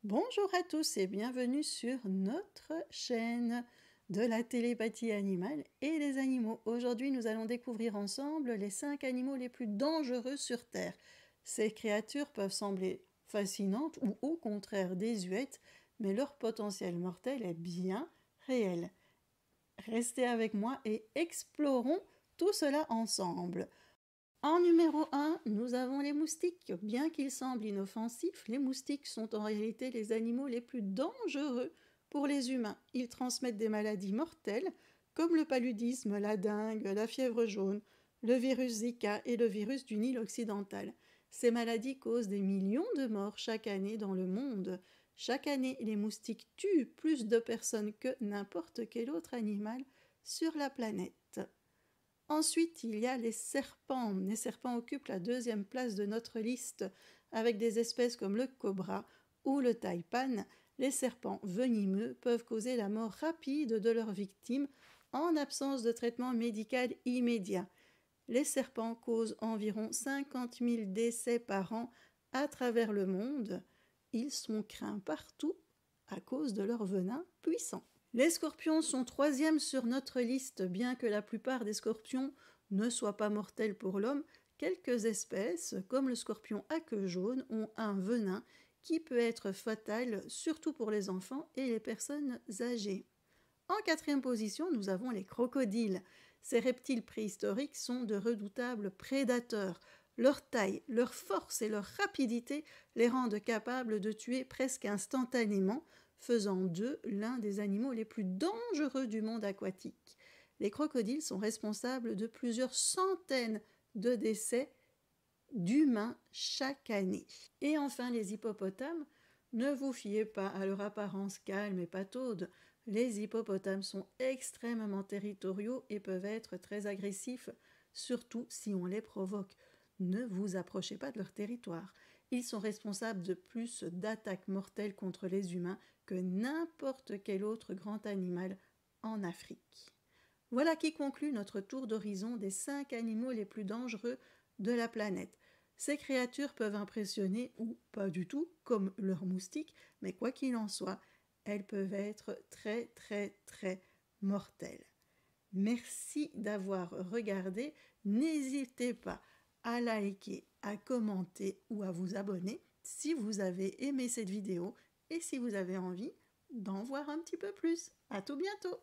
Bonjour à tous et bienvenue sur notre chaîne de la télépathie animale et des animaux. Aujourd'hui, nous allons découvrir ensemble les 5 animaux les plus dangereux sur Terre. Ces créatures peuvent sembler fascinantes ou au contraire désuètes, mais leur potentiel mortel est bien réel. Restez avec moi et explorons tout cela ensemble. En numéro 1, nous avons les moustiques. Bien qu'ils semblent inoffensifs, les moustiques sont en réalité les animaux les plus dangereux pour les humains. Ils transmettent des maladies mortelles comme le paludisme, la dengue, la fièvre jaune, le virus Zika et le virus du Nil occidental. Ces maladies causent des millions de morts chaque année dans le monde. Chaque année, les moustiques tuent plus de personnes que n'importe quel autre animal sur la planète. Ensuite, il y a les serpents. Les serpents occupent la 2e place de notre liste. Avec des espèces comme le cobra ou le taipan, les serpents venimeux peuvent causer la mort rapide de leurs victimes en absence de traitement médical immédiat. Les serpents causent environ 50 000 décès par an à travers le monde. Ils sont craints partout à cause de leur venin puissant. Les scorpions sont 3e sur notre liste, bien que la plupart des scorpions ne soient pas mortels pour l'homme. Quelques espèces, comme le scorpion à queue jaune, ont un venin qui peut être fatal, surtout pour les enfants et les personnes âgées. En 4e position, nous avons les crocodiles. Ces reptiles préhistoriques sont de redoutables prédateurs. Leur taille, leur force et leur rapidité les rendent capables de tuer presque instantanément, faisant d'eux l'un des animaux les plus dangereux du monde aquatique. Les crocodiles sont responsables de plusieurs centaines de décès d'humains chaque année. Et enfin, les hippopotames. Ne vous fiez pas à leur apparence calme et pataude. Les hippopotames sont extrêmement territoriaux et peuvent être très agressifs, surtout si on les provoque. Ne vous approchez pas de leur territoire. Ils sont responsables de plus d'attaques mortelles contre les humains que n'importe quel autre grand animal en Afrique. Voilà qui conclut notre tour d'horizon des 5 animaux les plus dangereux de la planète. Ces créatures peuvent impressionner ou pas du tout, comme leurs moustiques, mais quoi qu'il en soit, elles peuvent être très mortelles. Merci d'avoir regardé. N'hésitez pas à liker, à commenter ou à vous abonner si vous avez aimé cette vidéo et si vous avez envie d'en voir un petit peu plus. À tout bientôt!